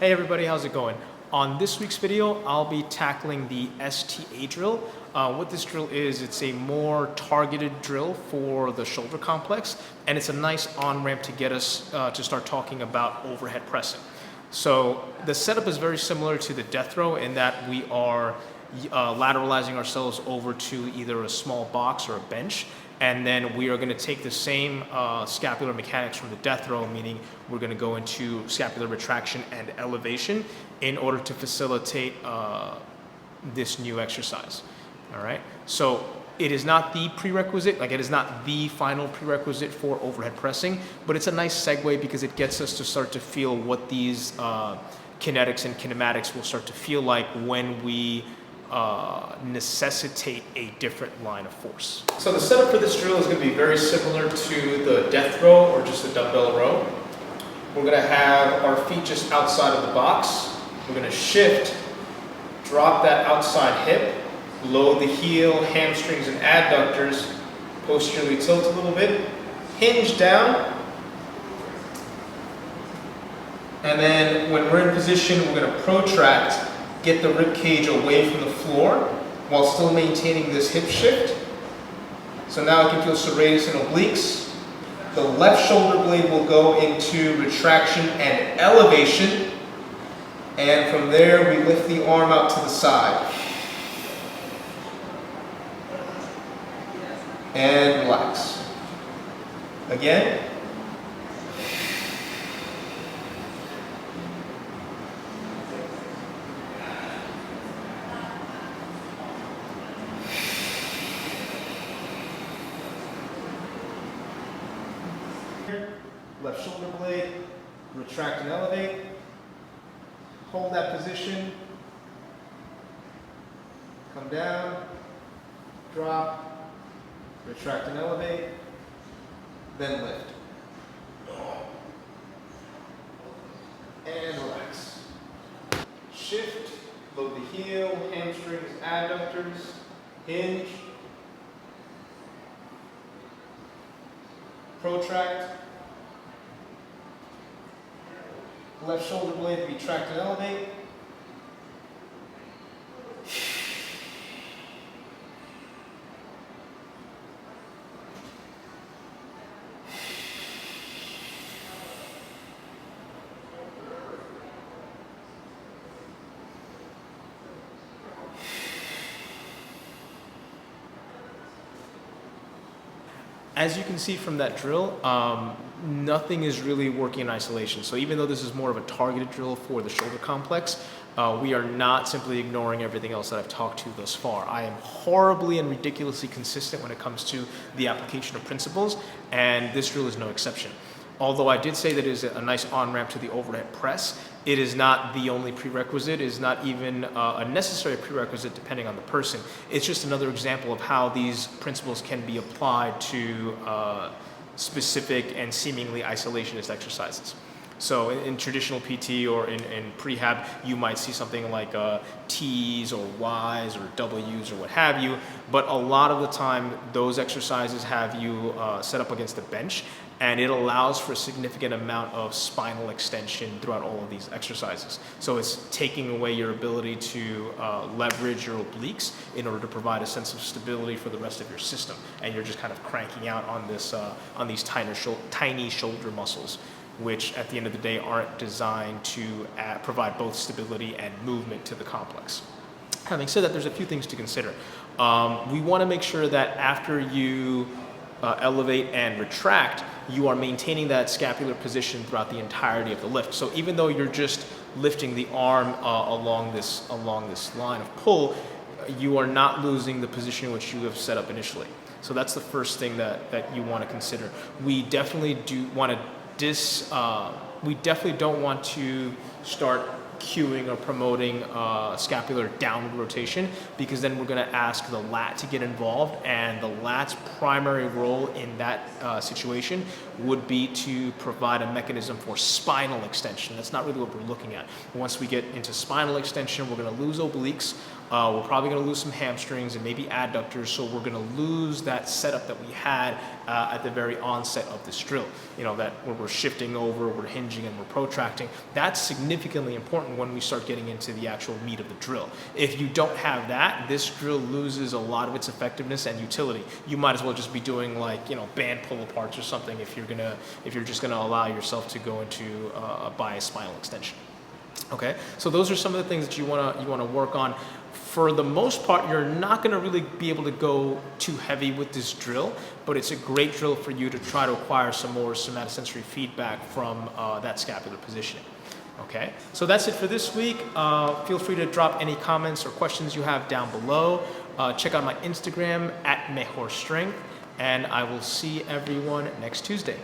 Hey everybody, how's it going? On this week's video, I'll be tackling the STA drill. What this drill is, it's a more targeted drill for the shoulder complex, and it's a nice on-ramp to get us to start talking about overhead pressing. So the setup is very similar to the death row in that we are lateralizing ourselves over to either a small box or a bench, and then we are going to take the same scapular mechanics from the death row, meaning we're going to go into scapular retraction and elevation in order to facilitate this new exercise. All right, so it is not the prerequisite, like it is not the final prerequisite for overhead pressing, but it's a nice segue because it gets us to start to feel what these kinetics and kinematics will start to feel like when we necessitate a different line of force. So the setup for this drill is going to be very similar to the death row or just the dumbbell row. We're going to have our feet just outside of the box. We're going to shift, drop that outside hip, load the heel, hamstrings, and adductors, posteriorly tilt a little bit, hinge down, and then when we're in position, we're going to protract, get the rib cage away from the floor while still maintaining this hip shift. So now I can feel serratus and obliques. The left shoulder blade will go into retraction and elevation, and from there we lift the arm out to the side. And relax. Again. Left shoulder blade, retract and elevate. Hold that position. Come down, drop, retract and elevate, then lift. And relax. Shift, load the heel, hamstrings, adductors, hinge, protract, left shoulder blade retract and elevate. As you can see from that drill, nothing is really working in isolation. So even though this is more of a targeted drill for the shoulder complex, we are not simply ignoring everything else that I've talked to thus far. I am horribly and ridiculously consistent when it comes to the application of principles, and this drill is no exception. Although I did say that it is a nice on-ramp to the overhead press, it is not the only prerequisite. It is not even a necessary prerequisite depending on the person. It's just another example of how these principles can be applied to specific and seemingly isolationist exercises. So in traditional PT or in prehab, you might see something like T's or Y's or W's or what have you, but a lot of the time those exercises have you set up against the bench, and it allows for a significant amount of spinal extension throughout all of these exercises. So it's taking away your ability to leverage your obliques in order to provide a sense of stability for the rest of your system, and you're just kind of cranking out on this on these tiny shoulder muscles, which at the end of the day aren't designed to provide both stability and movement to the complex. Having said that, there's a few things to consider. We want to make sure that after you elevate and retract, you are maintaining that scapular position throughout the entirety of the lift. So even though you're just lifting the arm along this line of pull, you are not losing the position which you have set up initially. So that's the first thing that you want to consider. We definitely don't want to start cueing or promoting scapular downward rotation, because then we're going to ask the lat to get involved, and the lat's primary role in that situation would be to provide a mechanism for spinal extension. That's not really what we're looking at. Once we get into spinal extension, we're going to lose obliques. we're probably going to lose some hamstrings and maybe adductors, so we're going to lose that setup that we had at the very onset of this drill. You know, that where we're shifting over, we're hinging, and we're protracting. That's significantly important when we start getting into the actual meat of the drill. If you don't have that, this drill loses a lot of its effectiveness and utility. You might as well just be doing, like, you know, band pull aparts or something if you're just gonna allow yourself to go into a biased spinal extension. Okay, so those are some of the things that you wanna work on. For the most part, you're not gonna really be able to go too heavy with this drill, but it's a great drill for you to try to acquire some more somatosensory feedback from that scapular positioning. Okay, so that's it for this week. Feel free to drop any comments or questions you have down below. Check out my Instagram @mejorstrength, and I will see everyone next Tuesday.